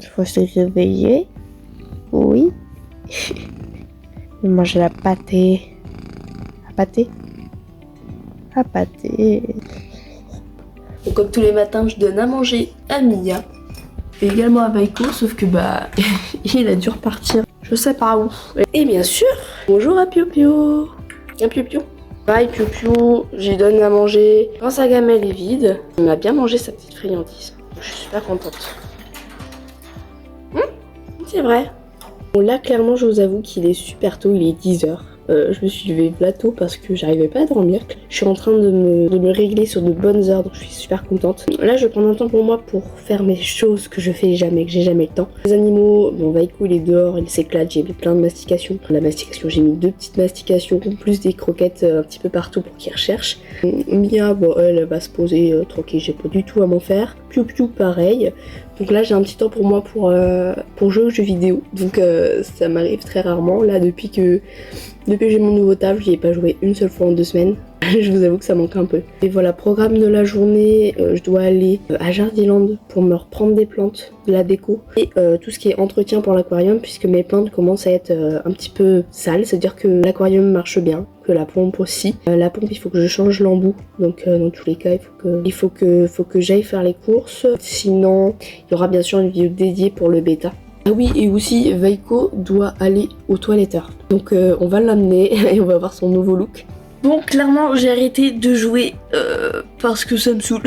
Je faut se réveiller. Oui. On mange la pâtée. La pâtée. La pâtée. Donc, comme tous les matins, je donne à manger à Mia. Et également à Vaiko, sauf que il a dû repartir. Je sais pas où. Et bien sûr, bonjour à Pio Pio. À Pio Pio. Bye Pio Pio, j'y donne à manger quand sa gamelle est vide. On a bien mangé sa petite friandise. Je suis super contente. C'est vrai. Bon, là, clairement, je vous avoue qu'il est super tôt, il est 10h. Je me suis levée tôt parce que j'arrivais pas à dormir. Je suis en train de me régler sur de bonnes heures, donc je suis super contente. Là, je prends un temps pour moi pour faire mes choses que je fais jamais, que j'ai jamais le temps. Les animaux, bon, Vaiko, il est dehors, il s'éclate, j'ai mis plein de mastications. La mastication, j'ai mis 2 petites mastications, plus des croquettes un petit peu partout pour qu'il recherche. Mia, bon, elle va se poser tranquille, j'ai pas du tout à m'en faire. Piou Piou, pareil. Donc là, j'ai un petit temps pour moi pour jouer aux jeux vidéo. Donc ça m'arrive très rarement. Là, depuis que j'ai mon nouveau table, j'y ai pas joué une seule fois en 2 semaines. Je vous avoue que ça manque un peu. Et voilà, programme de la journée, je dois aller à Jardiland pour me reprendre des plantes, de la déco et tout ce qui est entretien pour l'aquarium, puisque mes plantes commencent à être un petit peu sales, c'est-à-dire que l'aquarium marche bien, que la pompe aussi. La pompe, il faut que je change l'embout, donc dans tous les cas, il faut que j'aille faire les courses. Sinon, il y aura bien sûr une vidéo dédiée pour le bêta. Ah oui, et aussi Vaiko doit aller au toiletteur. Donc on va l'amener et on va voir son nouveau look. Bon, clairement, j'ai arrêté de jouer parce que ça me saoule.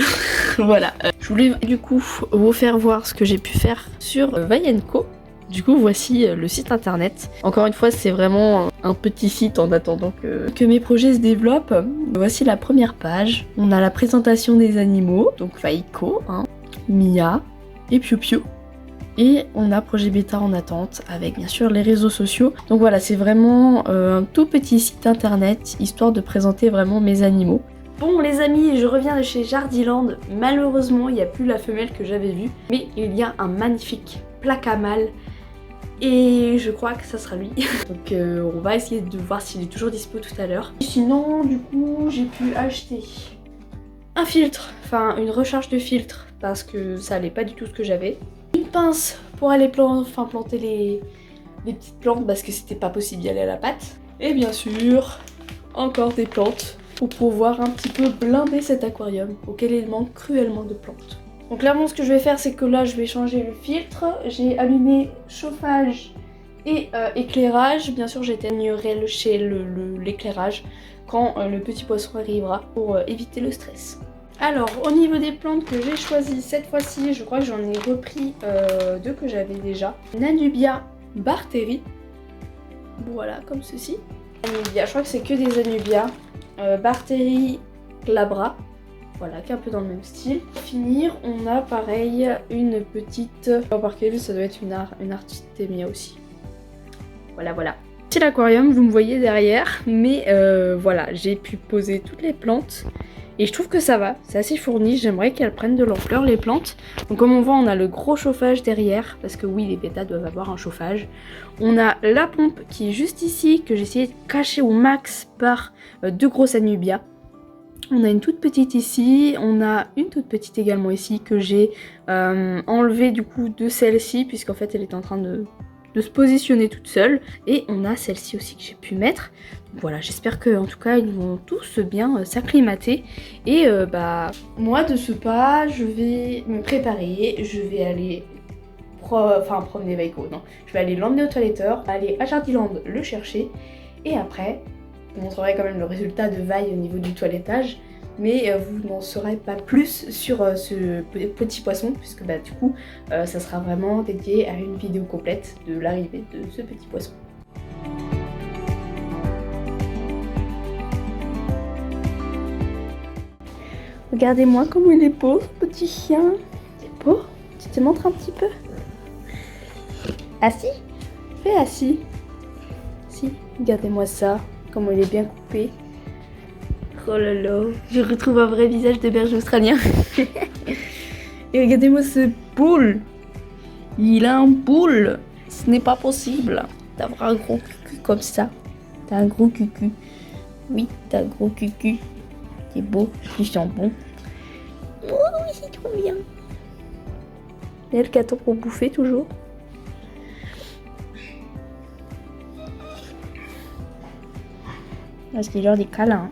Voilà. Je voulais du coup vous faire voir ce que j'ai pu faire sur Vayenco. Du coup, voici le site internet. Encore une fois, c'est vraiment un petit site en attendant que mes projets se développent. Voici la première page. On a la présentation des animaux, donc Vaiko, Mia et Piou Piou. Et on a projet bêta en attente avec bien sûr les réseaux sociaux. Donc voilà, c'est vraiment un tout petit site internet histoire de présenter vraiment mes animaux. Bon les amis, je reviens de chez Jardiland. Malheureusement, il n'y a plus la femelle que j'avais vue, mais il y a un magnifique placa mâle. Et je crois que ça sera lui. Donc on va essayer de voir s'il est toujours dispo tout à l'heure. Sinon, du coup, j'ai pu acheter un filtre, enfin une recharge de filtre, parce que ça allait pas du tout ce que j'avais. Une pince pour aller planter les petites plantes, parce que c'était pas possible d'y aller à la patte. Et bien sûr, encore des plantes pour pouvoir un petit peu blinder cet aquarium auquel il manque cruellement de plantes. Donc clairement ce que je vais faire, c'est que là je vais changer le filtre. J'ai allumé chauffage et éclairage. Bien sûr j'éteignerai chez l'éclairage quand le petit poisson arrivera pour éviter le stress. Alors au niveau des plantes que j'ai choisies cette fois-ci, je crois que j'en ai repris 2 que j'avais déjà. Nanubia Barteri. Voilà, comme ceci. Anubia, je crois que c'est que des Anubia. Barteri glabra. Voilà, qui est un peu dans le même style. Pour finir, on a pareil une petite... Par quelle ça doit être une Artemia aussi. Voilà, voilà. C'est l'aquarium, vous me voyez derrière. Mais voilà, j'ai pu poser toutes les plantes. Et je trouve que ça va, c'est assez fourni. J'aimerais qu'elles prennent de l'ampleur, les plantes. Donc comme on voit, on a le gros chauffage derrière. Parce que oui, les bêtas doivent avoir un chauffage. On a la pompe qui est juste ici, que j'ai essayé de cacher au max par 2 grosses Anubia. On a une toute petite ici, on a une toute petite également ici que j'ai enlevée du coup de celle-ci puisqu'en fait elle est en train de se positionner toute seule. Et on a celle-ci aussi que j'ai pu mettre. Donc voilà, j'espère que en tout cas ils vont tous bien s'acclimater. Et moi de ce pas, je vais me préparer, je vais aller promener Vaiko, non. Je vais aller l'emmener au toiletteur, aller à Jardiland le chercher et après... Je vous montrerai quand même le résultat de Vaille au niveau du toilettage, mais vous n'en saurez pas plus sur ce petit poisson, puisque du coup ça sera vraiment dédié à une vidéo complète de l'arrivée de ce petit poisson. Regardez-moi comme il est beau, ce petit chien. C'est beau? Tu te montres un petit peu? Assis? Fais assis. Si, regardez-moi ça. Comment il est bien coupé. Oh là là, je retrouve un vrai visage de berger australien. Et regardez-moi ce boule. Il a un boule. Ce n'est pas possible d'avoir un gros cucu comme ça. T'as un gros cucu. Oui, t'as un gros cucu. C'est beau, il sent bon. Oh oui, c'est trop bien. Elle qui attend pour bouffer toujours. Parce qu'il est genre des câlins.